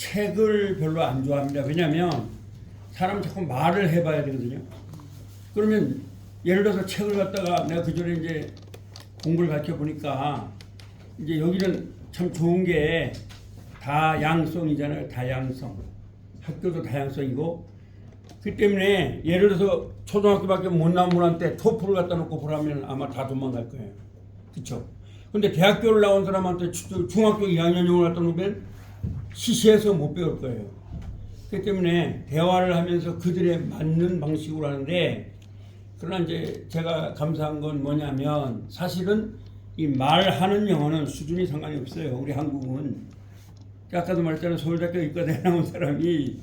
책을 별로 안 좋아합니다. 왜냐하면 사람 자꾸 말을 해봐야 되거든요. 그러면 예를 들어서 책을 갖다가 내가 그전에 이제 공부를 가르쳐 보니까 이제 여기는 참 좋은 게 다양성이잖아요. 다양성. 학교도 다양성이고 그 때문에 예를 들어서 초등학교밖에 못 나온 분한테 토플을 갖다 놓고 보라면 아마 다 도망갈 거예요. 그렇죠? 근데 대학교를 나온 사람한테 중학교 2학년 영어를 갖다 놓으면 시시해서 못 배울 거예요. 그렇기 때문에 대화를 하면서 그들의 맞는 방식으로 하는데 그러나 이제 제가 감사한 건 뭐냐면 사실은 이 말하는 영어는 수준이 상관이 없어요. 우리 한국은. 아까도 말했잖아요. 서울대학교 의과대에 나온 사람이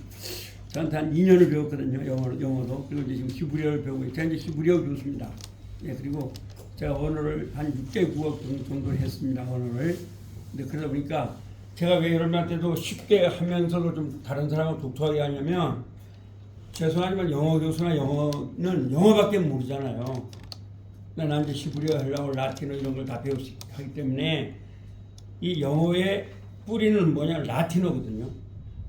저한테 한 2년을 배웠거든요. 영어도. 그리고 이제 지금 히브리어를 배우고 있어요. 제가 이제 히브리어 교수입니다. 예, 그리고 제가 언어를 한 6개 국어 정도 했습니다. 언어를. 근데 그러다 보니까 제가 왜 여러분한테도 쉽게 하면서도 좀 다른 사람하고 독특하게 하냐면 죄송하지만 영어 교수나 영어는 영어밖에 모르잖아요. 난 이제 히브리어 하려고 라틴어 이런 걸 다 배우기 때문에 이 영어의 뿌리는 뭐냐 라틴어거든요.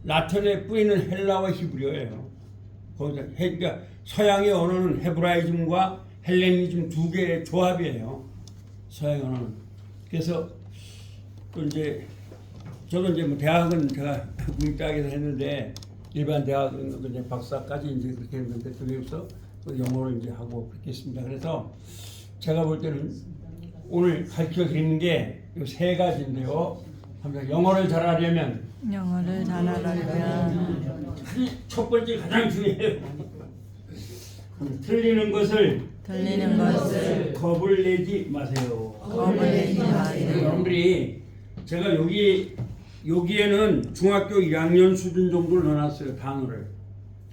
라틴어의 뿌리는 헬라와 히브리어예요. 거기서 그러니까 서양의 언어는 헤브라이즘과 헬레니즘 두 개의 조합이에요. 서양 언어는. 그래서 또 이제 저도 이제 뭐 대학은 제가 국립대학에서 했는데 일반 대학은 이제 박사까지 이제 그렇게 했는데 거기서 또 영어를 이제 하고 그렇게 했습니다. 그래서 제가 볼 때는 오늘 가르쳐 드리는 게 이 세 가지인데요. 영어를 잘하려면 첫 번째 가장 중요해요. 틀리는 것을 겁을 내지 마세요. 여러분들이 제가 여기에는 중학교 1학년 수준 정도를 넣어놨어요. 단어를.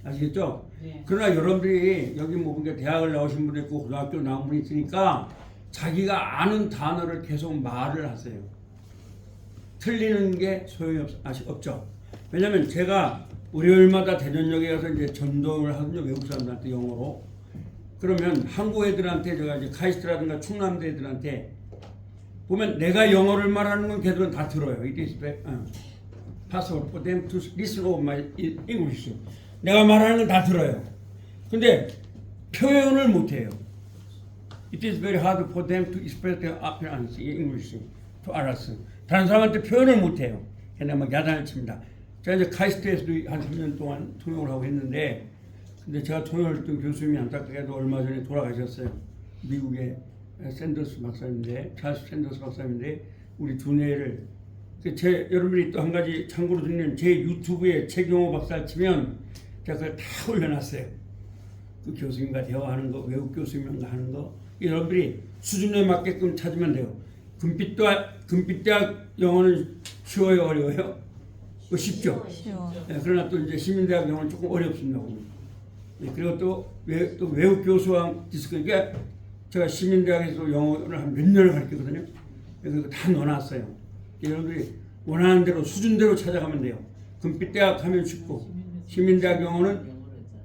아시겠죠? 네. 그러나 여러분들이 여기 뭐 대학을 나오신 분도 있고 고등학교 나온 분이 있으니까 자기가 아는 단어를 계속 말을 하세요. 틀리는 게 소용이 없죠. 왜냐면 제가 월요일마다 대전역에 가서 이제 전도를 하거든요. 외국 사람들한테 영어로. 그러면 한국 애들한테 제가 이제 카이스트라든가 충남대 애들한테 보면 내가 영어를 말하는 건 걔들은 다 들어요. It is possible for them to listen of my English. 내가 말하는 건 다 들어요. 근데 표현을 못 해요. It is very hard for them to express their appearance in English. to 알았어. 다른 사람한테 표현을 못 해요. 걔네 막 야단을 칩니다. 제가 이제 카이스트에서도 한 3년 동안 통역을 하고 했는데 근데 제가 통역을 했던 교수님이 안타깝게도 얼마 전에 돌아가셨어요. 미국의 샌더스 박사인데, 찰스 샌더스 박사인데, 우리 두뇌를. 여러분이 또 한 가지 참고로 듣는 제 유튜브에 최경호 박사 치면 제가 그걸 다 올려놨어요. 그 교수님과 대화하는 거, 외국 교수님과 하는 거. 여러분들이 수준에 맞게끔 찾으면 돼요. 금빛대학 영어는 쉬워요, 어려워요? 쉽죠? 쉬워. 네, 그러나 또 이제 시민대학 영어는 조금 어렵습니다. 네, 그리고 또 외국 교수와 디스크, 그러니까 제가 시민대학에서 영어를 한 몇 년을 가르치거든요. 그래서 다 넣어놨어요. 여러분들이 원하는 대로 수준대로 찾아가면 돼요. 금빛대학 하면 쉽고 시민대학 영어는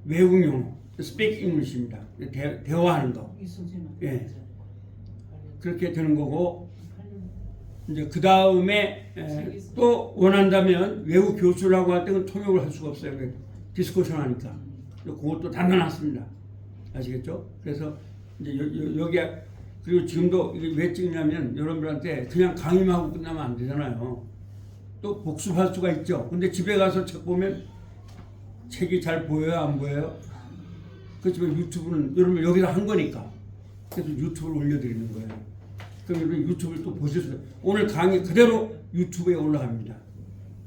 외국 영어, speak English입니다. 대화하는 거. 예. 그렇게 되는 거고 이제 그 다음에 또 원한다면 외국 교수라고 할 때는 통역을 할 수가 없어요. 디스커션 하니까. 그것도 다 넣어놨습니다. 아시겠죠? 그래서 이제 여기 그리고 지금도 이게 왜 찍냐면 여러분들한테 그냥 강의만 끝나면 안 되잖아요. 또 복습할 수가 있죠. 근데 집에 가서 책 보면 책이 잘 보여요, 안 보여요? 그렇지만 유튜브는 여러분 여기서 한 거니까 그래서 유튜브를 올려드리는 거예요. 그럼 여러분 유튜브를 또 보셨어요. 오늘 강의 그대로 유튜브에 올라갑니다.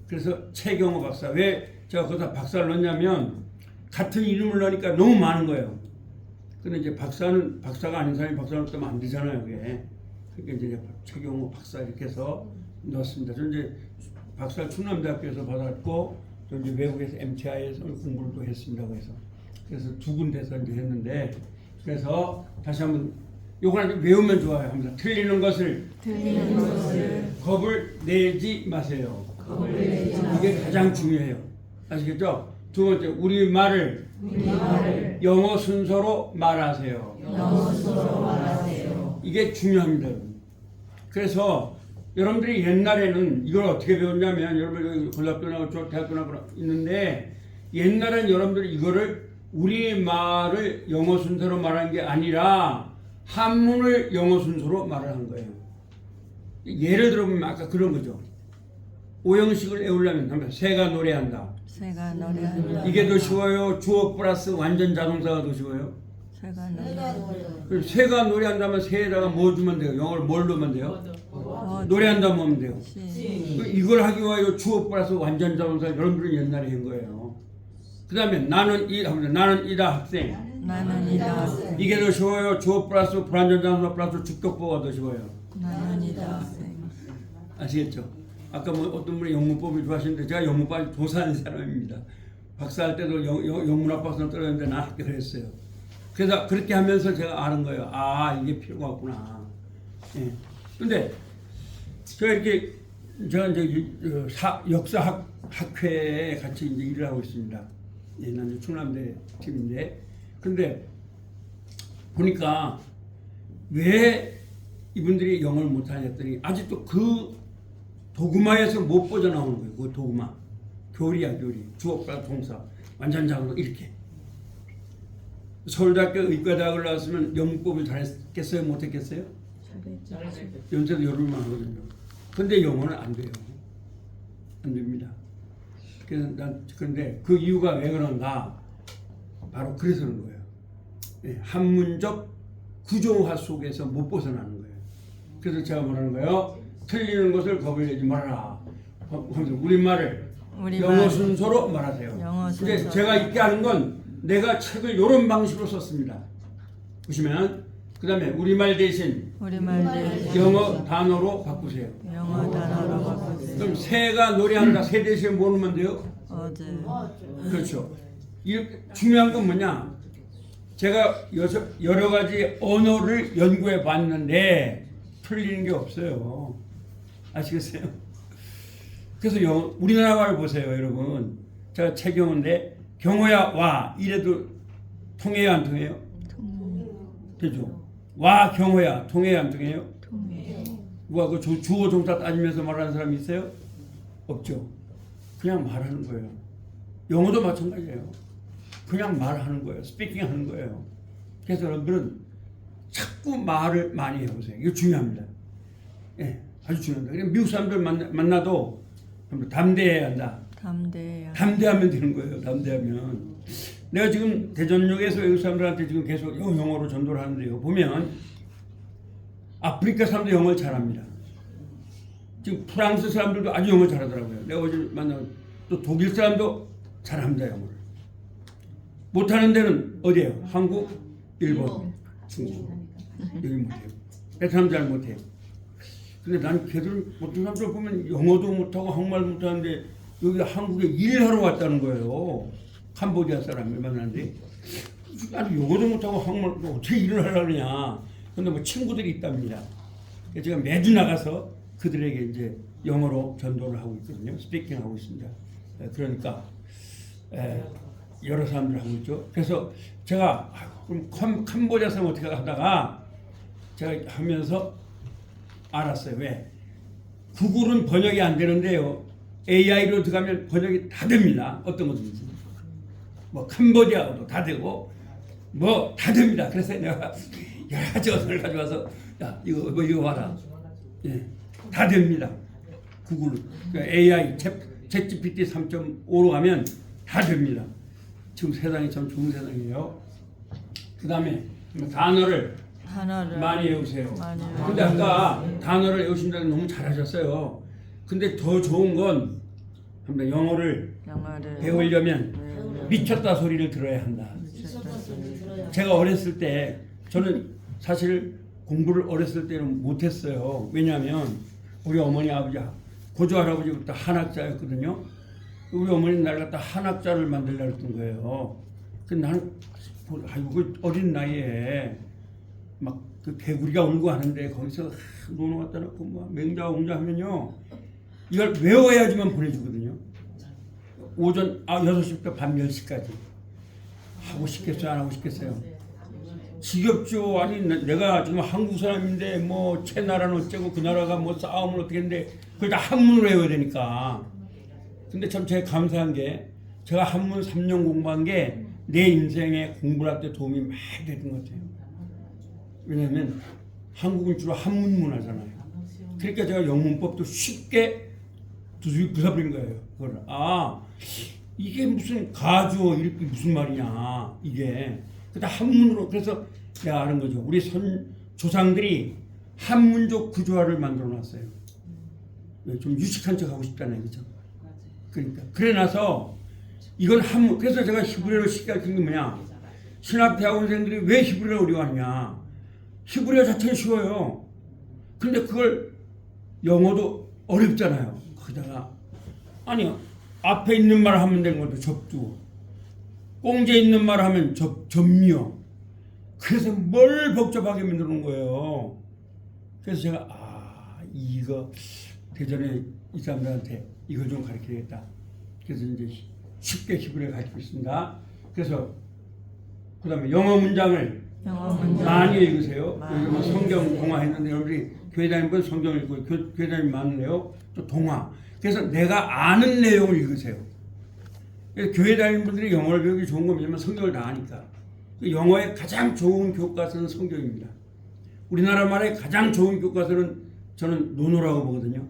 그래서 최경호 박사, 왜 제가 거기다 박사를 넣냐면 같은 이름을 넣으니까 너무 많은 거예요. 근데 이제 박사가 아닌 사람이 박사를 넣으면 안 되잖아요, 그게. 그러니까 이제 최경호 박사 이렇게 해서 넣었습니다. 저는 이제 박사를 충남대학교에서 받았고, 저 이제 외국에서 MTI에서 공부를 또 했습니다. 그래서 두 군데서 이제 했는데, 그래서 다시 한번 요거는 외우면 좋아요. 합니다. 틀리는 것을 겁을 내지 마세요. 이게 가장 중요해요. 아시겠죠? 두 번째, 우리 말을 영어 순서로 말하세요. 이게 중요합니다. 그래서 여러분들이 옛날에는 이걸 어떻게 배웠냐면 여러분들 고등학교 나고 대학교 나고 있는데 옛날엔 여러분들이 이거를 우리말을 영어 순서로 말한 게 아니라 한문을 영어 순서로 말을 한 거예요. 예를 들어보면 아까 그런 거죠. 오형식을 외우려면 한번 새가 노래한다. 새가 노래한다. 이게 더 쉬워요? 주어 플러스 완전 자동사가 더 쉬워요? 새가 노래한다. 새가 노래한다면 새에다가 뭐 주면 돼요? 영어를 뭘 넣으면 돼요? 노래한다면 하면 돼요. 이걸 하기 위하여 주어 플러스 완전 자동사 여러분들은 옛날에 한 거예요. 그 다음에 나는 이다 학생. 나는 이다 학생. 이게 더 쉬워요? 주어 플러스 불완전 자동사 플러스 주격보가 더 쉬워요. 나는 이다 학생. 아시겠죠? 아까 뭐 어떤 분이 영문법을 좋아하시는데 제가 영문법을 조사하는 사람입니다. 박사할 때도 영문학 박사를 떨었는데 나 합격을 했어요. 그래서 그렇게 하면서 제가 아는 거예요. 아, 이게 필요가 없구나. 예. 근데 제가 이렇게 제가 이제 역사학회에 같이 이제 일을 하고 있습니다. 예, 난 충남대 팀인데, 근데 보니까 왜 이분들이 영어를 못하냐 했더니 아직도 그 도구마에서 못 빠져나오는 거예요. 그 도구마. 교리야, 교리. 주어과 동사. 완전 작은 이렇게. 서울대학교 의과대학을 나왔으면 영문법을 잘했겠어요? 못했겠어요? 연세도 열흘만 하거든요. 근데 영어는 안 돼요. 안 됩니다. 그래서 근데 그 이유가 왜 그런가? 바로 그래서 그런 거예요. 예, 한문적 구조화 속에서 못 벗어나는 거예요. 그래서 제가 뭐라는 거예요? 틀리는 것을 겁을 내지 말아라. 우리말을 영어 순서로 말하세요. 영어 순서. 근데 제가 있게 하는 건 내가 책을 이런 방식으로 썼습니다. 보시면 그 다음에 우리말 대신 영어 단어로 바꾸세요. 영어 단어로 바꾸세요. 그럼 새가 노래한다. 새 대신에 뭐 넣으면 돼요? 어제. 그렇죠. 중요한 건 뭐냐? 제가 여러 가지 언어를 연구해 봤는데 틀리는 게 없어요. 아시겠어요? 그래서 우리나라 말을 보세요, 여러분. 제가 최경호인데 경호야 와 이래도 통해요, 안 통해요? 되죠. 와 경호야 통해요, 안 통해요? 통해요. 누가 그 주어 동사 따지면서 말하는 사람이 있어요? 없죠. 그냥 말하는 거예요. 영어도 마찬가지예요. 그냥 말하는 거예요. 스피킹하는 거예요. 그래서 여러분들은 자꾸 말을 많이 해보세요. 이거 중요합니다. 예, 아주 중요합니다. 미국 사람들 만나도 담대해야 한다. 담대하면 되는 거예요. 담대하면. 내가 지금 대전역에서 외국 사람들한테 지금 계속 영어로 전도를 하는데요. 보면 아프리카 사람도 영어를 잘합니다. 지금 프랑스 사람들도 아주 영어 잘하더라고요. 내가 어제 만난 또 독일 사람도 잘합니다, 영어를. 못하는 데는 어디예요? 한국, 일본, 중국. 여기 못해요. 베트남 잘 못해요. 근데 난 걔들 어떤 사람들 보면 영어도 못하고 한국말도 못하는데 여기 한국에 일하러 왔다는 거예요. 캄보디아 사람을 만났는데 아니 영어도 못하고 한국말도 어떻게 일을 하려고 그러냐. 근데 뭐 친구들이 있답니다. 그래서 제가 매주 나가서 그들에게 이제 영어로 전도를 하고 있거든요. 스피킹 하고 있습니다. 그러니까 여러 사람들 하고 있죠. 그래서 제가 그럼 캄보디아 사람 어떻게 하다가 제가 하면서 알았어요. 왜? 구글은 번역이 안 되는데요. AI로 들어가면 번역이 다 됩니다. 어떤 것든지. 뭐 캄보디아어도 다 되고 뭐 다 됩니다. 그래서 내가 여러 가지 언어를 가져와서 야 이거 봐라. 예, 다 됩니다. 구글 그러니까 AI 챗GPT 3.5로 가면 다 됩니다. 지금 세상이 참 좋은 세상이에요. 그 다음에 단어를 많이 외우세요. 근데 아까 단어를 외우신다는 너무 잘하셨어요. 근데 더 좋은 건 영어를 배우려면 미쳤다 소리를 들어야 한다. 제가 어렸을 때 저는 사실 공부를 어렸을 때는 못했어요. 왜냐하면 우리 어머니 아버지 고조 할아버지부터 한학자였거든요. 우리 어머니는 날 갖다 한학자를 만들려고 했던 거예요. 근데 나는 아이고 그 어린 나이에 막 그 개구리가 울고 하는데 거기서 노는 갖다 놓고 뭐 맹자 옹자 하면요 이걸 외워야지만 보내주거든요. 오전 6시부터 밤 10시까지 하고 싶겠어요, 안 하고 싶겠어요? 지겹죠. 아니 내가 지금 한국 사람인데 뭐 제 나라는 어쩌고 그 나라가 뭐 싸움을 어떻게 했는데 그걸 다 한문으로 외워야 되니까. 근데 참 제가 감사한 게 제가 한문 3년 공부한 게 내 인생에 공부를 할 때 도움이 많이 되는 것 같아요. 왜냐하면 한국은 주로 한문 문화잖아요. 그러니까 제가 영문법도 쉽게 부숴버린 거예요. 그걸 이게 무슨 가주어 이렇게 무슨 말이냐 이게 그다 한문으로 그래서 내가 아는 거죠. 우리 조상들이 한문족 구조화를 만들어놨어요. 좀 유식한 척하고 싶다는 얘기죠. 그러니까 그래 나서 이건 한문. 그래서 제가 히브리어를 쉽게 가르친 게 뭐냐? 신학대학원생들이 왜 히브리어를 어려워하냐? 히브리어 자체는 쉬워요. 근데 그걸 영어도 어렵잖아요. 거기다가 아니요. 앞에 있는 말 하면 되는 것도 접두. 꽁제 있는 말 하면 접미어. 그래서 뭘 복잡하게 만들어 놓은 거예요. 그래서 제가 이거 대전에 이 사람들한테 이걸 좀 가르쳐야겠다. 그래서 이제 쉽게 히브리어를 가르치고 있습니다. 그래서 그 다음에 영어 문장을 많이 읽으세요. 요즘 성경 동화 했는데 여러분들이 교회 다니는 분 성경 읽고 교회 다니면 많은데요. 또 동화. 그래서 내가 아는 내용을 읽으세요. 교회 다니는 분들이 영어를 배우기 좋은 건 뭐냐면 성경을 다 아니까. 영어의 가장 좋은 교과서는 성경입니다. 우리나라 말의 가장 좋은 교과서는 저는 논어라고 보거든요.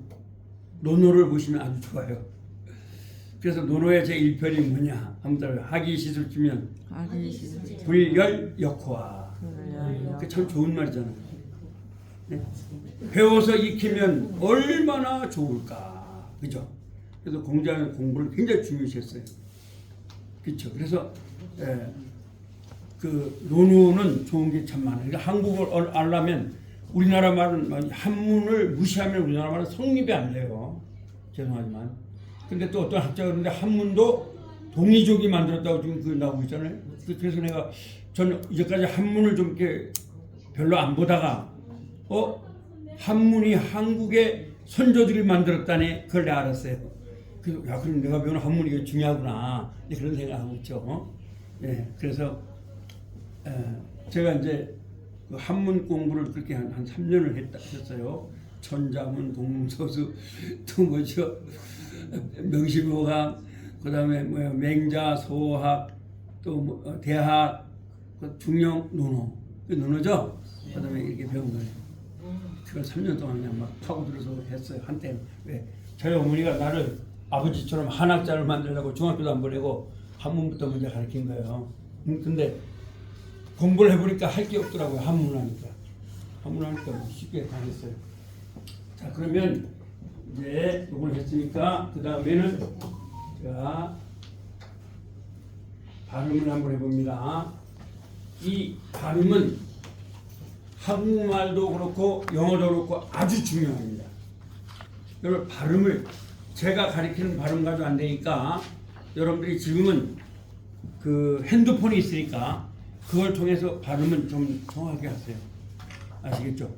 논어를 보시면 아주 좋아요. 그래서 논어의 제1편이 뭐냐 한번 하기 시술주면 불열 역화. 그 참 좋은 말이잖아요. 네? 배워서 익히면 얼마나 좋을까. 그죠? 그래서 공자는 공부를 굉장히 중요시했어요. 그렇죠. 그래서 그 논어는 좋은 게 참 많아요. 그러니까 한국어를 알려면 우리나라 말은 한문을 무시하면 우리나라 말은 성립이 안 돼요. 죄송하지만. 근데 또 어떤 학자가 그러는데 한문도 동이족이 만들었다고 지금 그 나오고 있잖아요. 그래서 내가 저는 이제까지 한문을 좀 이렇게 별로 안 보다가 한문이 한국의 선조들이 만들었다네. 그걸 내가 알았어요. 그래서 그럼 내가 배우는 한문이 이게 중요하구나. 그런 생각하고 있죠. 예, 그래서 제가 이제 그 한문 공부를 그렇게 한 3년을 했어요. 천자문, 동서수, 또 뭐죠? 명시보감, 그 다음에 맹자, 소학, 또 대학, 중용, 논어. 그 논어죠? 그 다음에 이렇게 배운 거예요. 그걸 3년 동안 그냥 막 파고들어서 했어요. 한때는. 왜? 저희 어머니가 나를 아버지처럼 한학자를 만들려고 중학교도 안 보내고 한문부터 먼저 가르친 거예요. 근데 공부를 해보니까 할 게 없더라고요. 한문 하니까. 한문 하니까 쉽게 다 했어요. 자, 그러면 이제 이걸 했으니까 그 다음에는 제가 발음을 한번 해봅니다. 이 발음은 한국말도 그렇고 영어도 그렇고 아주 중요합니다. 여러분 발음을 제가 가르치는 발음 가지고 안 되니까 여러분들이 지금은 그 핸드폰이 있으니까 그걸 통해서 발음은 좀 정확하게 하세요. 아시겠죠?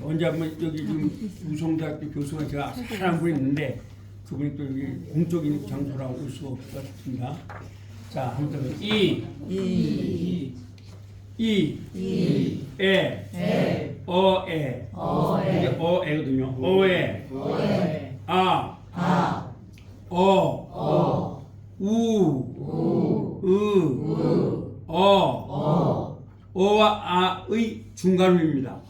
언제 한번 여기 지금 우성대학교 교수가 제가 사랑한 분이 있는데 그분이 또 여기 공적인 장소라고 올 수가 없을 것 같습니다. 자, 한번 이, 에, 어에, 이게 어에거든요. 어에, 어와 아의 중간음입니다.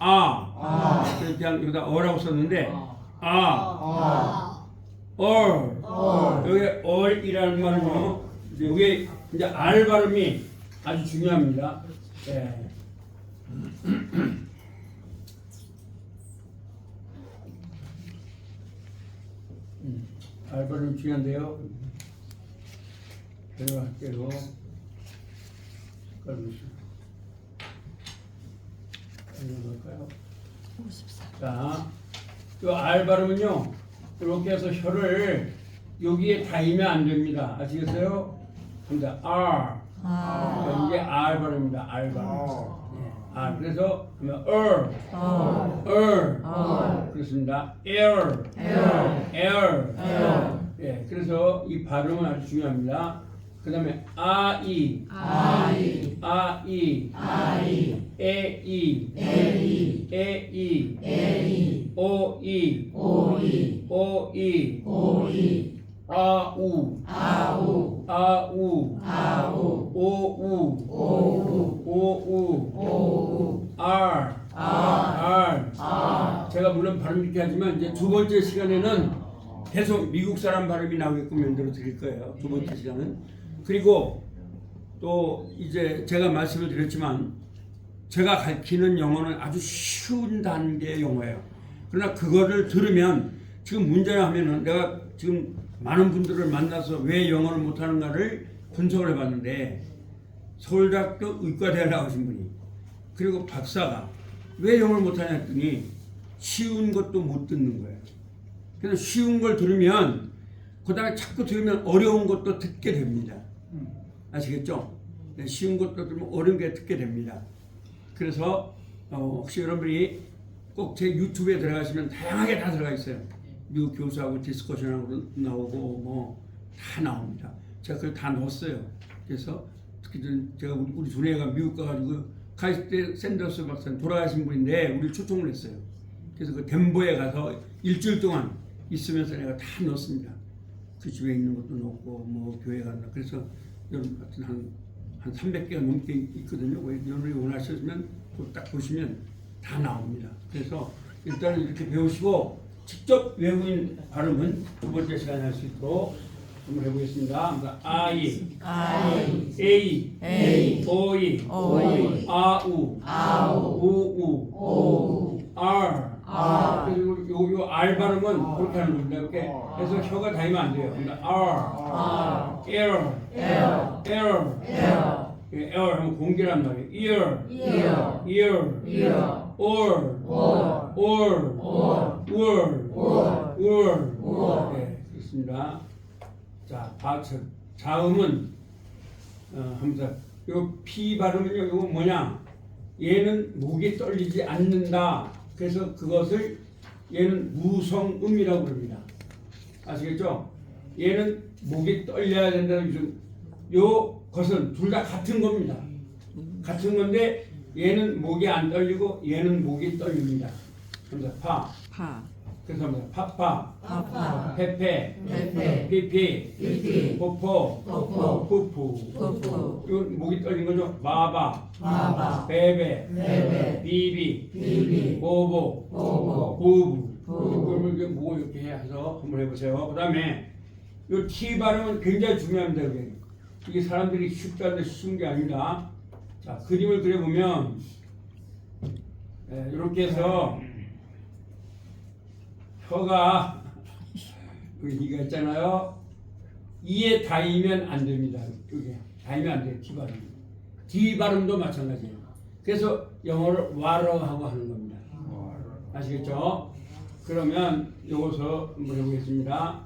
그냥 여기다 어라고 썼는데 여기 얼이라는 말은요. 여기 이제 알 발음이 아주 중요합니다. 예. 알 발음 중요한데요. 배워할게요. 자, 이 알 발음은요. 이렇게 해서 혀를 여기에 닿으면 안 됩니다. 아시겠어요? 근데 R. 이게 R 발음입니다. R 발음. 네. 그래서 그러면 그렇습니다. air. 예, 그래서 이 발음은 아주 중요합니다. 그 다음에 아이, 아이, 아이, 아이, 에이, 에이, 에이, 에이, 오이, 오이, 오이, 오이, 아우, 아우, 아우, 아우, 오우, 오우, 오우, 오우, R, R. 제가 물론 발음 이렇게 하지만 이제 두 번째 시간에는 계속 미국 사람 발음이 나오게끔 만들어 드릴 거예요. 두 번째 시간은. 그리고 또 이제 제가 말씀을 드렸지만 제가 가르치는 영어는 아주 쉬운 단계의 영어예요. 그러나 그거를 들으면 지금 문제라 하면은 내가 지금 많은 분들을 만나서 왜 영어를 못하는가를 분석을 해봤는데 서울대학교 의과대학 나오신 분이 그리고 박사가 왜 영어를 못하냐 했더니 쉬운 것도 못 듣는 거예요. 그래서 쉬운 걸 들으면 그 다음에 자꾸 들으면 어려운 것도 듣게 됩니다. 아시겠죠? 네, 쉬운 것도 들으면 어려운 게 듣게 됩니다. 그래서 혹시 여러분이 꼭 제 유튜브에 들어가시면 다양하게 다 들어가 있어요. 미국 교수하고 디스커션하고 나오고 뭐 다 나옵니다. 제가 그걸 다 넣었어요. 그래서 특히 제가 우리 두뇌가 미국 가가지고 가있을 때 샌더스 박사님 돌아가신 분인데 우리를 초청을 했어요. 그래서 그 덴버에 가서 일주일 동안 있으면서 내가 다 넣었습니다. 그 집에 있는 것도 넣고 뭐 교회 간다. 그래서 여러분 같은 한 300개가 넘게 있거든요. 여러분이 원하시면 딱 보시면 다 나옵니다. 그래서 일단 이렇게 배우시고 직접 외국인 발음은 두 번째 시간에 할 수 있도록 한번 해보겠습니다. I, 아이, A, 에이, 오이, 오이, 아우, 아우, 오우, 오우, R. R. 그리고 요 R 발음은 그렇게 하는 겁니다. 이렇게 해서 혀가 닿으면 안 돼요. 그러니까 R, L, L, L, L, L 하면 공기란 말이에요. Ear, ear, ear, ear, or, or, or, or, word, or, word. or. 네, 그렇습니다. 자, 자음은 하면서 요 P 발음은요. 이거 뭐냐? 얘는 목이 떨리지 않는다. 그래서 그것을 얘는 무성음이라고 부릅니다. 아시겠죠? 얘는 목이 떨려야 된다는 기준. 요 것은 둘 다 같은 겁니다. 같은 건데 얘는 목이 안 떨리고 얘는 목이 떨립니다. 그래서 파. 파, 그래서 파파, 파파, 페페, 페페, 피피, 피피, 포포, 포포, 푸푸. 푸푸, 이건 목이 떨린 거죠. 마바, 마바, 베베, 베베, 비비, 비비, 보보, 보보, 부부. 부부. 그러면 이게 뭐 이렇게 해서 한번 해보세요. 그 다음에 이 T 발음은 굉장히 중요합니다. 이게 사람들이 쉽다는데 쉬운 게 아닙니다. 자, 그림을 그려보면 이렇게 해서 혀가 여기가 있잖아요. 이에 닿으면 안 됩니다. 이게 닿으면 안 돼요. T 발음. D 발음도 마찬가지예요. 그래서 영어를 와러 하고 하는 겁니다. 아시겠죠? 그러면 이것을 한번 해보겠습니다.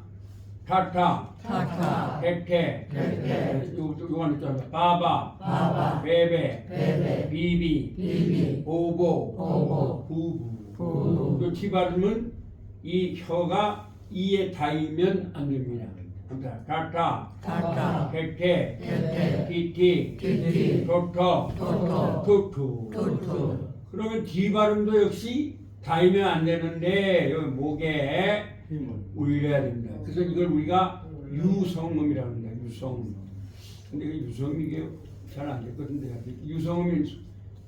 타타, 타타, 백태, 백태, 요거는 있잖아요. 바바, 바바, 베베, 베베, 비비, 비비, 보보, 보보, 부부. 부부. 요 T 발음은 이 혀가 이에 닿으면 안 됩니다. 타타, 타타, 백태, 백태, 피티, 피티, 토토, 토토, 투투. 투투. 그러면 D 발음도 역시 닿으면 안 되는데 여기 목에 올려야 됩니다. 그래서 이걸 우리가 유성음이라고 합니다. 유성음. 근데 그 유성음이 이게 잘 안 됐거든요. 유성음이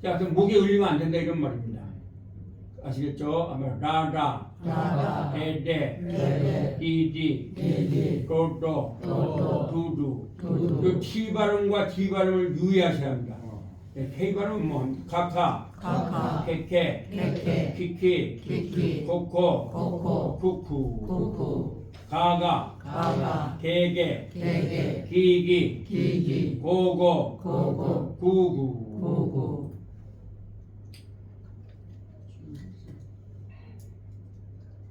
하여튼 목에 올리면 안 된다 이런 말입니다. 아시겠죠? 아마 라라, 라라, 에데, 에데, 디디, 디디, 도도, 도도, 두두. 두두. 이 T 발음과 D 발음을 유의하셔야 합니다. K 발음은 뭐 합니까? 카카, 카카, 케케, 케케, 키키, 키키, 코코, 코코, 쿠쿠, 쿠쿠, 가가, 가가, 개게, 개게, 기기, 기기, 고고, 고고, 구구. 구구.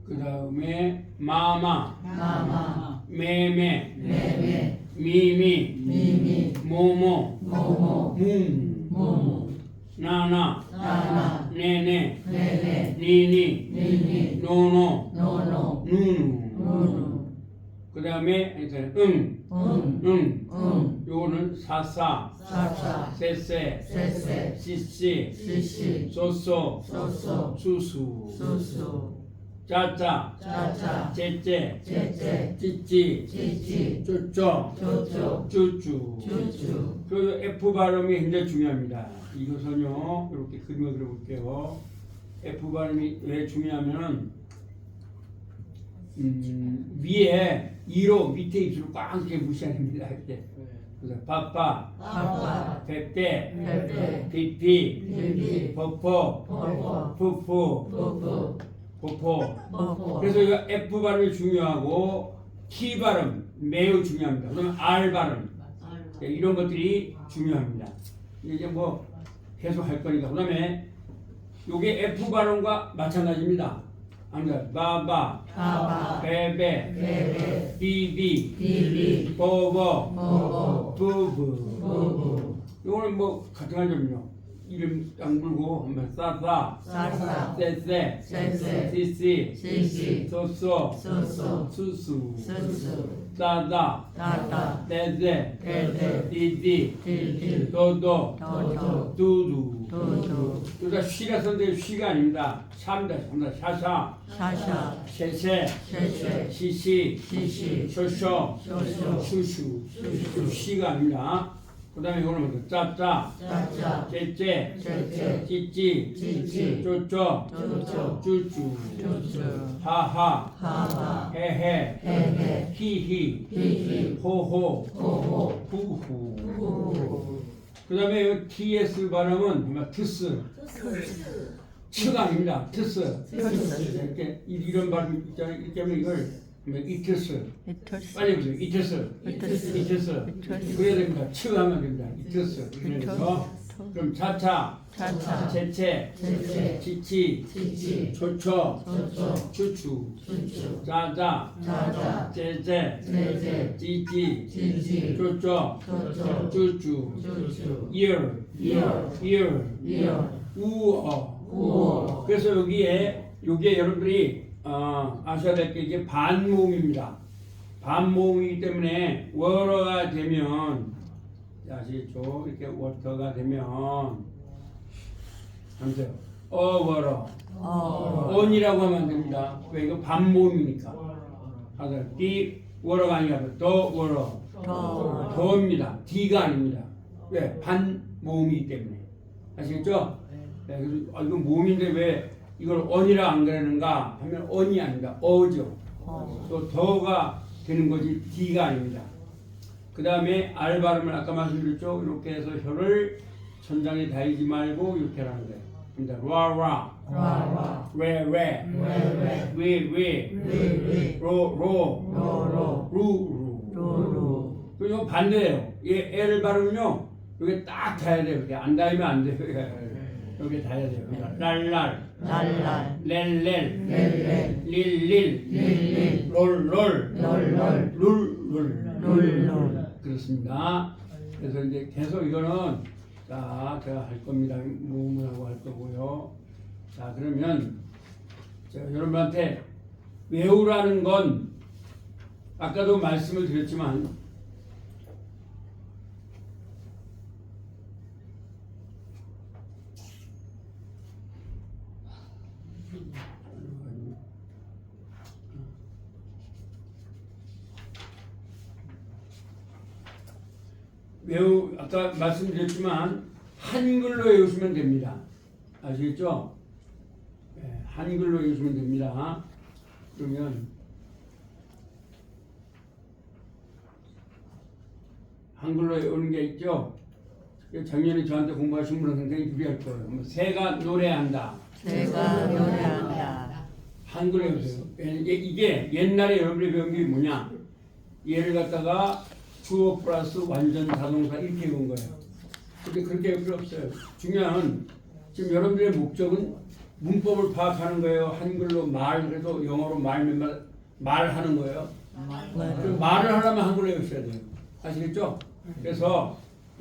그 다음에 마마, 마마, 메메, 메메, 미미, 미미, 모모, 모모, 뭉, 모모, 나나, 나나, 네네, 네네, 니니, 니니, 노노, 노노, 누누. 누누. 그 그 다음에 응. 요거는 사사, 사사, 쎄쎄, 쎄쎄, 시시, 시시, 소소, 소소, 수수, 수수, 짜짜, 짜짜, 째째, 째째, 찌찌, 찌찌, 쪼쪼, 쪼쪼, 쭈쭈. 쭈쭈. 그 F 발음이 굉장히 중요합니다. 이것은요, 이렇게 그림을 그려볼게요. F 발음이 왜 중요하면은 위에 이로 밑에 입술을 꽉 이렇게 무시해야 됩니다. 이렇게. 그래서 빠빠, 빠빠, 빼빼, 빼빼, 피피, 피피, 포포, 포포, 푸푸, 뽀뽀, 포포. 뽀뽀. 그래서 이거 F 발음이 중요하고 T 발음 매우 중요합니다. 그다음에 R 발음 이런 것들이 중요합니다. 이제 뭐 계속 할 거니까. 그다음에 이게 F 발음과 마찬가지입니다. 아무튼 바바, 바바, 베베, 베베, 비비, 비비, 보보, 보보, 부부. 보보, 이거는 뭐 같은 점요. 이름 딱 물고 한번 싸싸, 싸싸, 쎄쎄, 쎄쎄, 시시, 시시, 소소, 소소, 수수, 수수, 싸다, 따따, 떼떼, 떼떼, 띠띠, 띠띠, 도도, 도도, 두두. 도도, 그러니까 쉬가 썼는데 쉬가 아닙니다. 샴다, 샤샤, 샤샤, 셰셰, 셰셰, 시시, 시시, 쇼쇼, 쇼쇼, 슈슈. 슈슈. 쉬가 아닙니다. 그 다음에 이거는 먼저 짜짜, 짜짜, 째째, 째째, 찌찌, 찌찌, 쪼쪼, 쪼쪼, 쭈쭈, 쭈쭈, 하하, 하하, 헤헤, 헤헤, 히히, 히히, 호호, 호호, 후후. 후, 그 다음에 TS 발음은 뭐 트스, 츠가 아닙니다. 트스. 이렇게 이런 발음 있잖아요. 이렇게 하면 이걸 이트스. 빨리 보세요. 이트스. 이트스. 그래야 됩니다. 츠 하면 됩니다. 이트스. 그래서 그럼 차차, 차차, 채채, 째째, 치치, 치치, 초초, 초초, 추추, 추추, 짜자, 짜자, 째째, 째째, 찌찌, 찌찌, 초초, 초초, 추추, 추추, ear, 이어, 이어, 우어. 우어. 그래서 여기에 여러분들이 아셔야 될 게 이게 반모음입니다. 반모음이기 때문에 워러가 되면 아시겠죠? 이렇게 워터가 되면 보세요. 워러. on이라고 하면 안 됩니다. 왜 이거 반모음이니까. 하나 D 워러가 아니라 더 워러. 더입니다. D가 아닙니다. 왜? 반모음이기 때문에. 아시겠죠? 네, 그래서 이거 모음인데 왜 이걸 on이라 안 그러는가 하면 on이 아닙니다. 어죠. 또 더가 되는 거지 D가 아닙니다. 그 다음에 R 발음을 아까 말씀드렸죠. 이렇게 해서 혀를 천장에 달지 말고 이렇게 하는 거예요. 그러니까 라라, 라라, 왜, 위, 로, 루, 그리고 반대예요. 얘 L 발음은요. 여기 딱 닿아야 돼요. 이렇게 안 닿으면 안 돼요. 여기 닿아야 돼요. 그러니까 랄랄, 랄랄, 렐렐, 렐렐, 릴릴, 릴릴, 롤롤, 롤롤, 룰룰. 그렇습니다. 그래서 이제 계속 이거는 자 제가 할 겁니다. 모음하고 할 거고요. 자 그러면 제가 여러분한테 외우라는 건 아까도 말씀을 드렸지만 아까 말씀드렸지만 한글로 외우시면 됩니다. 아시겠죠? 네, 한글로 외우시면 됩니다. 그러면 한글로 외우는 게 있죠? 작년에 저한테 공부하신 분은 굉장히 유리할 거예요. 뭐 새가 노래한다. 새가 노래한다. 한글로 외우세요. 이게 옛날에 여러분이 배운 게 뭐냐? 얘를 갖다가 주어 플러스 완전 자동사 이렇게 외운 거예요. 근데 그렇게 할 필요 없어요. 중요한 지금 여러분들의 목적은 문법을 파악하는 거예요. 한글로 그래서 영어로 말하는 거예요. 그 말을 하려면 한글로 외우셔야 돼요. 아시겠죠? 그래서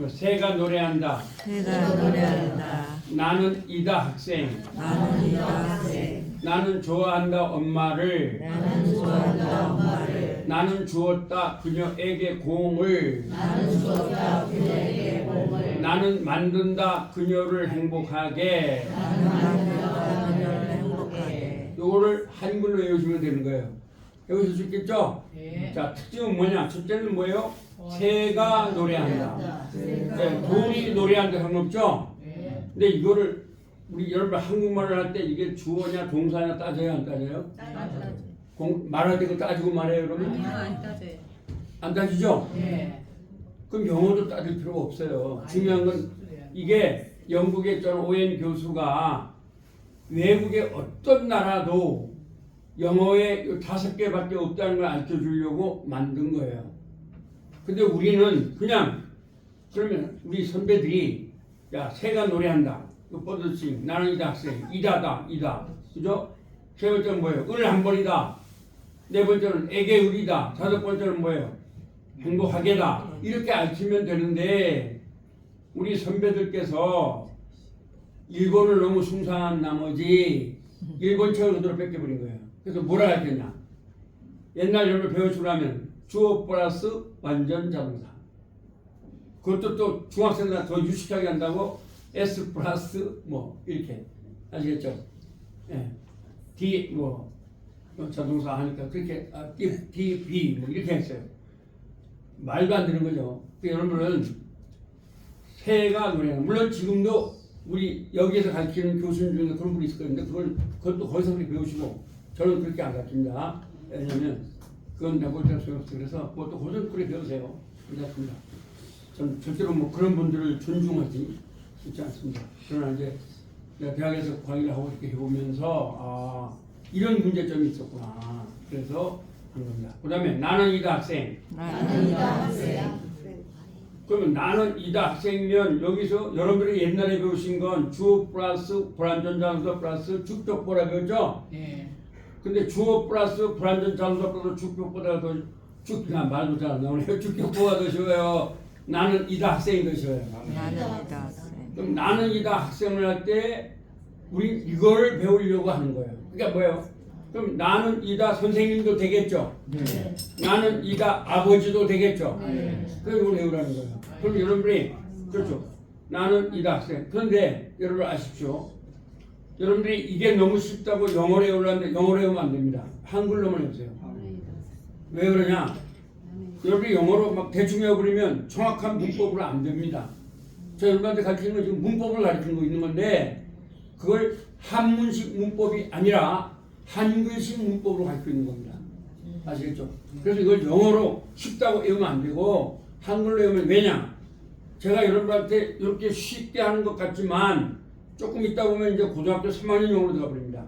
새가 노래한다. 새가 노래한다. 나는 이다 학생. 나는 이다 학생. 나는 좋아한다 엄마를. 나는 좋아한다 엄마를. 나는 주었다 그녀에게 공을 나는 주었다 그녀에게 공을 나는 만든다 그녀를 행복하게. 나는 만든다 그녀를 행복하게 요거를 한글로 외우시면 되는 거예요. 외우실 수 있겠죠? 네. 자, 특징은 뭐냐? 첫째는 뭐예요? 새가 노래한다. 네, 돌이 노래한다 상관없죠? 네. 근데 이거를 우리 여러분 한국말을 할 때 이게 주어냐 동사냐 따져요 안 따져요? 말할 때 그 따지고 말해요 그러면? 안 따져요. 안 따지죠? 네. 그럼 영어도 따질 필요가 없어요. 중요한 건 이게 영국의 전 오웬 교수가 외국의 어떤 나라도 영어에 5개밖에 없다는 걸 알려주려고 만든 거예요. 근데 우리는 그냥 그러면 우리 선배들이 야 새가 노래한다. 그 뻗었지. 나는 이다 학생. 이다다. 그죠? 세 번째는 뭐예요? 을 한 번이다. 네 번째는 에게 을이다. 다섯 번째는 뭐예요? 행복하게다. 이렇게 알치면 되는데 우리 선배들께서 일본을 너무 숭상한 나머지 일본 책을 그대로 뺏겨버린 거예요. 그래서 뭐라 했겠냐? 옛날 여러분 배워주라면 주어 플러스 완전 자동사. 그것도 또 중학생들 더 유식하게 한다고 S 플러스 뭐 이렇게 아시겠죠? 예. D 뭐 자동사 하니까 그렇게 D, B 뭐 이렇게 했어요. 말도 안 되는 거죠. 여러분은 새가 노래하는 물론 지금도 우리 여기에서 가르치는 교수님 중에 그런 분이 있을 건데 그것도 거기서 그렇게 배우시고 저는 그렇게 안 가르칩니다. 왜냐하면 그건 내가 볼 때는 소용없어요. 그래서 그것도 고전 그렇게 배우세요. 괜찮습니다. 저는 절대로 뭐 그런 분들을 존중하지 있지 않습니다. 그러나 이제 내가 대학에서 강의를 하고 이렇게 해보면서 이런 문제점이 있었구나. 그래서 한 겁니다. 그 다음에 나는 이다 학생. 나는 이다 학생 그러면 나는 이다 학생이면 여기서 여러분들이 옛날에 배우신 건 주어 플러스 불완전자동사 플러스 주격보라 배웠죠? 네. 근데 주어 플러스 불완전자동사 플러스 주격보다 더 그냥 말도 잘 안 나오네요. 주격보가 더 쉬워요. 나는 이다 학생이 더 쉬워요. 나는 이다 학생 그럼 나는 이다 학생을 할 때 우리 이거를 배우려고 하는 거예요. 그러니까 뭐예요? 그럼 나는 이다 선생님도 되겠죠? 네. 나는 이다 아버지도 되겠죠? 네. 그래서 이걸 배우라는 거예요. 그럼 여러분들이 그렇죠. 나는 이다 학생. 그런데 여러분 아십시오. 여러분들이 이게 너무 쉽다고 영어로 외우려는데 영어로 외우면 안 됩니다. 한글로만 해보세요. 왜 그러냐? 여러분이 영어로 막 대충 외워버리면 정확한 문법으로 안 됩니다. 저 여러분한테 가르치는 건 지금 문법을 가르치는 거 있는 건데 그걸 한문식 문법이 아니라 한글식 문법으로 가르치고 있는 겁니다. 아시겠죠? 그래서 이걸 영어로 쉽다고 외우면 안 되고 한글로 외우면 왜냐? 제가 여러분한테 이렇게 쉽게 하는 것 같지만 조금 있다 보면 이제 고등학교 3학년 영어로 들어가 버립니다.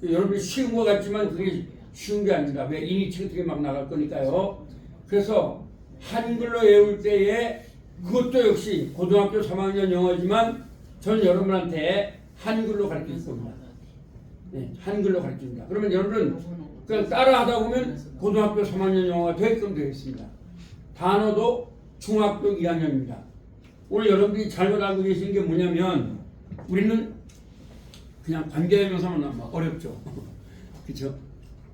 여러분이 쉬운 것 같지만 그게 쉬운 게 아닙니다. 왜 이니치티브가 막 나갈 거니까요. 그래서 한글로 외울 때에 그것도 역시 고등학교 3학년 영어지만 전 여러분한테 한글로 가르칠 겁니다. 네, 한글로 가르칩니다. 그러면 여러분은 그냥 따라하다 보면 고등학교 3학년 영어가 되게끔 되겠습니다. 단어도 중학교 2학년입니다. 오늘 여러분들이 잘못 알고 계시는 게 뭐냐면 우리는 그냥 관계대명사만 나면 어렵죠. 그렇죠?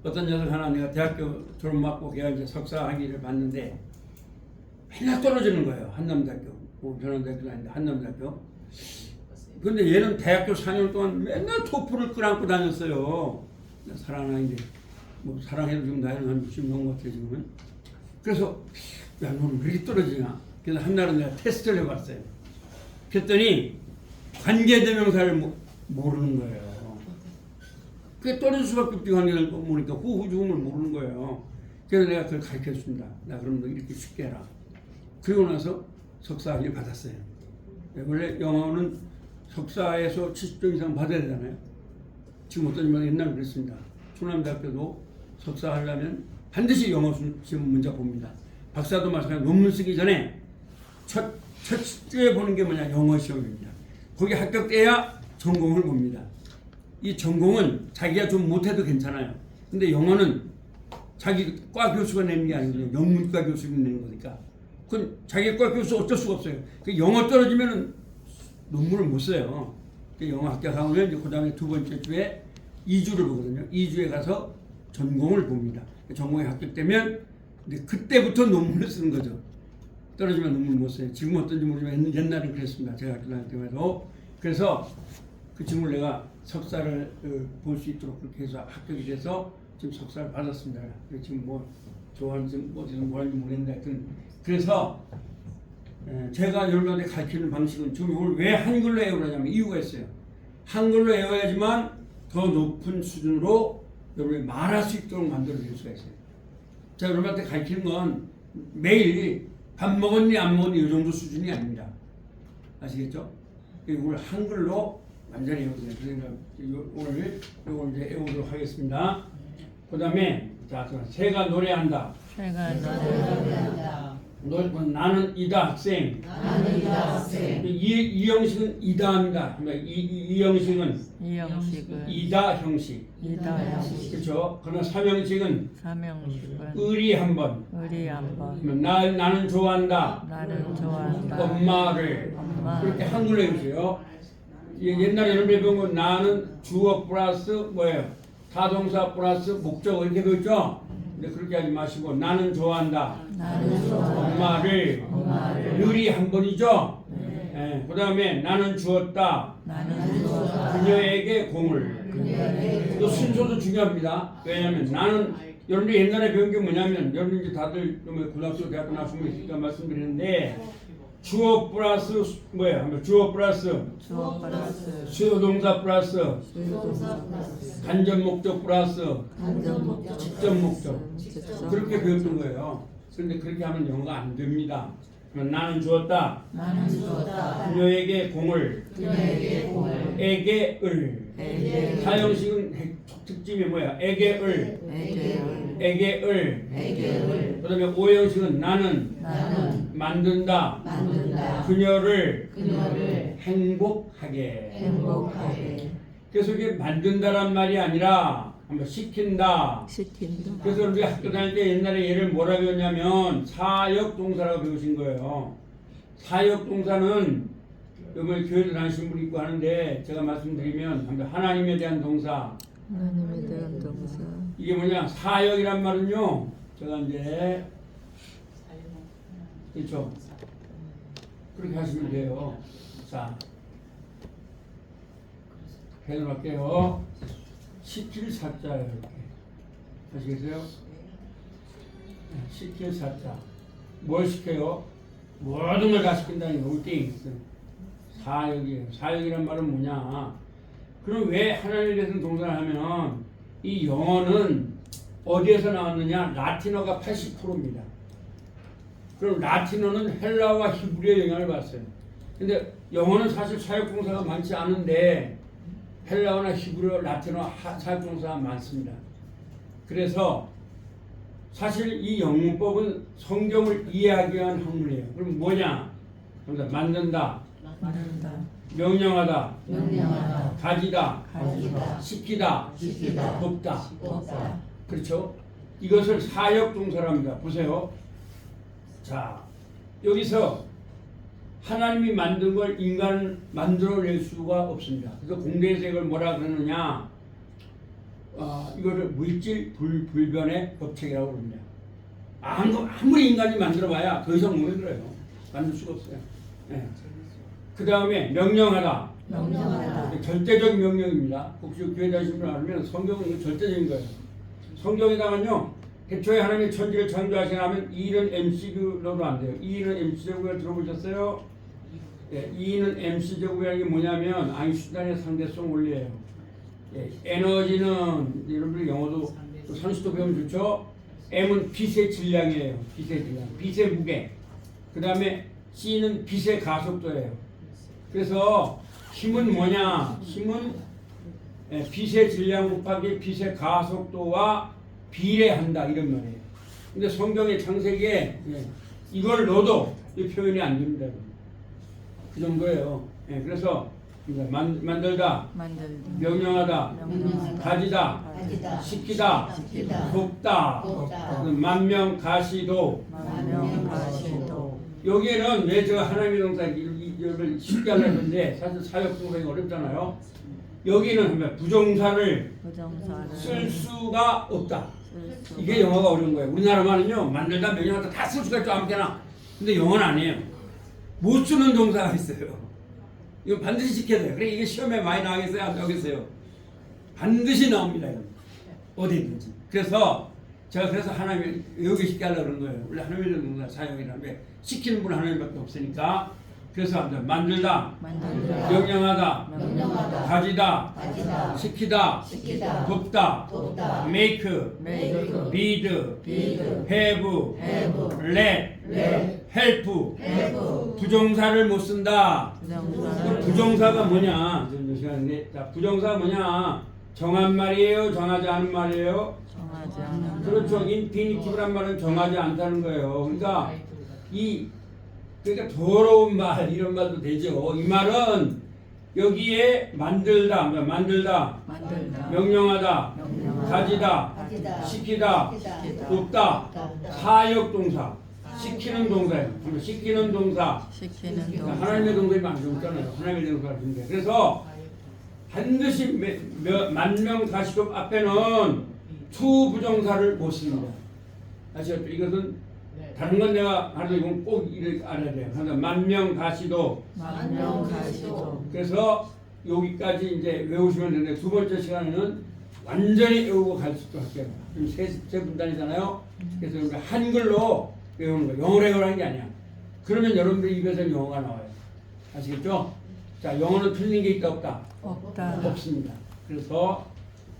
어떤 녀석 하나 내가 대학교 졸업 맞고 걔가 이제 석사 학위를 봤는데 맨날 떨어지는 거예요. 한남대학교. 전원대학교도 아닌데 한남대학교. 근데 얘는 대학교 4년 동안 맨날 토플을 끌안고 다녔어요. 사랑하는데 뭐 사랑해도 지금 나이는 한 60 넘은 것 같아 지금은. 그래서 야 너는 왜 이렇게 떨어지냐? 그래서 한날은 내가 테스트를 해봤어요. 그랬더니 관계대명사를 모르는 거예요. 그게 떨어질 수밖에 없지. 관계를 모르니까 후후주음을 모르는 거예요. 그래서 내가 그걸 가르쳐줬습니다. 나 그럼 너 이렇게 쉽게 해라. 그리고 나서 석사학위를 받았어요. 원래 영어는 석사에서 70점 이상 받아야 되잖아요. 지금 어떠지만 옛날에 그랬습니다. 충남대학교도 석사 하려면 반드시 영어 시험 문제 봅니다. 박사도 마찬가지로 논문 쓰기 전에 첫 주에 보는 게 뭐냐? 영어 시험입니다. 거기 합격돼야 전공을 봅니다. 이 전공은 자기가 좀 못해도 괜찮아요. 근데 영어는 자기 과 교수가 내는 게 아니거든요. 영문과 교수가 내는 거니까. 그건 자기 과 교수 어쩔 수가 없어요. 그 영어 떨어지면은 논문을 못 써요. 그 영어 합격하면 이제 그 다음에 두 번째 주에 2주를 보거든요. 2주에 가서 전공을 봅니다. 전공에 합격되면 근데 그때부터 논문을 쓰는 거죠. 떨어지면 논문 못 써요. 지금 어떤지 모르지만 옛날엔 그랬습니다. 제가 학교 다닐 때도. 그래서 그 친구를 내가 석사를 볼 수 있도록 그렇게 해서 합격이 돼서 지금 석사를 받았습니다. 지금 뭐 좋아하는지 어디서 뭐 하는지 모르겠는데 하여튼 그래서 제가 여러분한테 가르치는 방식은 지금 이걸 왜 한글로 외우냐면 이유가 있어요. 한글로 외워야지만 더 높은 수준으로 여러분이 말할 수 있도록 만들어줄 수가 있어요. 제가 여러분한테 가르치는 건 매일 밥 먹었니 안 먹었니 이 정도 수준이 아닙니다. 아시겠죠? 이걸 한글로 완전히 외우세요. 그러니까 오늘 이걸 이제 외우도록 하겠습니다. 그 다음에 자, 새가 노래한다. 새가 노래한다. 나는 이다 학생. 나는 이다 학생. 이 형식은 이다입니다. 이 형식은 이 형식은 이다 형식. 이다 형식. 그렇죠. 그러나 삼형식은 삼형식은 의리 한 번. 의리 한 번. 나는 좋아한다. 나는 좋아한다. 엄마를. 엄마. 그렇게 한글로 해주세요. 옛날에 여러분이 배운 건 나는 주어 플러스 뭐예요? 타동사 플러스 목적 이렇게 배웠죠? 근데 그렇게 하지 마시고 나는 좋아한다. 나는 좋아한다. 엄마를. 의리 한 번이죠? 네. 그 다음에 나는 주었다. 나는 주었다. 그녀에게 공을. 또 순서도 중요합니다. 왜냐하면 나는 여러분들이 옛날에 배운 게 뭐냐면 여러분 이제 다들 고등학교 대학교 나왔으면 있으니까 말씀드리는데 주어 플러스 뭐야? 주어 플러스 주어 플러스 수요동사 플러스 수요동사 플러스 간접 목적 플러스 간접 목적 직접 목적 직접 그렇게 배웠던 거예요. 그런데 그렇게 하면 영어가 안 됩니다. 그러면 나는 주었다. 나는 주었다. 그녀에게 공을. 그녀에게 공을. 에게을. 에게 사형식은 특징이 뭐야? 에게을. 에게을. 에게을. 에게을. 그다음에 오형식은 나는 만든다. 그녀를 행복하게. 행복하게. 그래서 이게 만든다란 말이 아니라 한번 시킨다. 시킨다. 그래서 우리 학교 다닐 때 옛날에 얘를 뭐라 배웠냐면 사역동사라고 배우신 거예요. 사역동사는 이번에 교회도 다니신 분이 있고 하는데 제가 말씀드리면 하나님에 대한 동사. 하나님에 대한 동사. 이게 뭐냐? 사역이란 말은요. 제가 이제 그렇죠. 그렇게 하시면 돼요. 자, 해놓을게요. 시킬 사자예요. 이렇게 아시겠어요? 시킬 사자. 뭘 시켜요? 모든 걸 다 시킨다는 게 올게 있어요. 사역이에요. 사역이란 말은 뭐냐? 그럼 왜 하나님에 대해서 동사를 하면 이 영어는 어디에서 나왔느냐? 라틴어가 80%입니다. 그럼 라틴어는 헬라어와 히브리의 영향을 받았어요. 근데 영어는 사실 사역동사가 많지 않은데 헬라어나 히브리어, 라틴어 사역동사가 많습니다. 그래서 사실 이 영문법은 성경을 이해하기 위한 학문이에요. 그럼 뭐냐? 만든다, 명령하다, 가지다, 시키다, 돕다. 그렇죠? 이것을 사역동사랍니다. 보세요. 자, 여기서 하나님이 만든 걸 인간은 만들어낼 수가 없습니다. 그래서 공대에서 이걸 뭐라 그러느냐? 이거를 물질 불변의 법칙이라고 그럽니다. 아무리 인간이 만들어봐야 더 이상 못 만들어요. 만들 수가 없어요. 네. 그 다음에 명령하다. 절대적 명령입니다. 혹시 교회 다니시는 분 알면 성경은 이거 절대적인 거예요. 성경에다가는요. 애초에 하나님이 천지를 창조하시면 이 일은 MC제곱으로도 안 돼요. 이 일은 MC제곱이라고 들어보셨어요? 예, 이 일은 MC제곱이라는 게 뭐냐면 아인슈타인의 상대성 원리예요. 예, 에너지는 여러분들 영어도 상식도 배우면 좋죠? M은 빛의 질량이에요. 빛의 질량. 빛의 무게. 그 다음에 C는 빛의 가속도예요. 그래서 힘은 뭐냐? 힘은 빛의 질량 곱하기 빛의 가속도와 비례한다 이런 말이에요. 근데 성경의 창세기에 이걸 넣어도 이 표현이 안 됩니다. 그 정도예요. 그래서 만들다, 명령하다, 가지다, 시키다, 돕다, 만명가시도. 여기에는 왜 제가 하나님의 동사 이걸 쉽게 하려는데 사실 사역동사가 어렵잖아요. 여기는 부정사를 쓸 수가 없다. 이게 영어가 어려운 거예요. 우리나라만은요 만들다 명령하다 다 쓸 수가 있죠 아무렇게나. 근데 영어는 아니에요. 못 쓰는 동사가 있어요. 이거 반드시 지켜야 돼요. 그래 이게 시험에 많이 나오겠어요 안 나오겠어요? 반드시 나옵니다. 이거. 어디든지. 그래서 제가 하나님을 외우기 쉽게 하려고 그런 거예요. 원래 하나님의 동사 사용이라는 게 시키는 분은 하나님밖에 없으니까. 그래서 만들다, 명령하다, 가지다, 시키다, 돕다, make, lead, have, let, help. 부정사를 못 쓴다. 부정사가 뭐냐? 자, 부정사가 뭐냐? 정한 말이에요? 정하지 않은 말이에요? 정하지 않는 그렇죠. 인피니티브란 말은 정하지 않다는 거예요. 그러니까 더러운 말 이런 말도 되죠. 이 말은 여기에 만들다, 명령하다, 가지다, 시키다, 돕다, 사역동사, 시키는 동사예요. 시키는 동사. 하나님의 동사이 많이 없잖아요. 하나님의 동사가 있는데. 그래서 반드시 만명가시급 앞에는 투부정사를 못 씁니다. 아시겠죠? 이것은 다른 건 내가 하도 이건 꼭 이렇게 알아야 돼요. 그래서 만명가시도. 그래서 여기까지 이제 외우시면 되는데 두 번째 시간에는 완전히 외우고 갈 수 있도록 할게요. 지금 세 분단이잖아요. 그래서 우리가 한글로 외우는 거예요. 영어로 외우라는 게 아니야. 그러면 여러분들 입에서 영어가 나와요. 아시겠죠? 자, 영어는 틀린 게 있다 없다? 없다. 없습니다. 그래서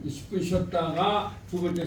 10분 쉬었다가 두 번째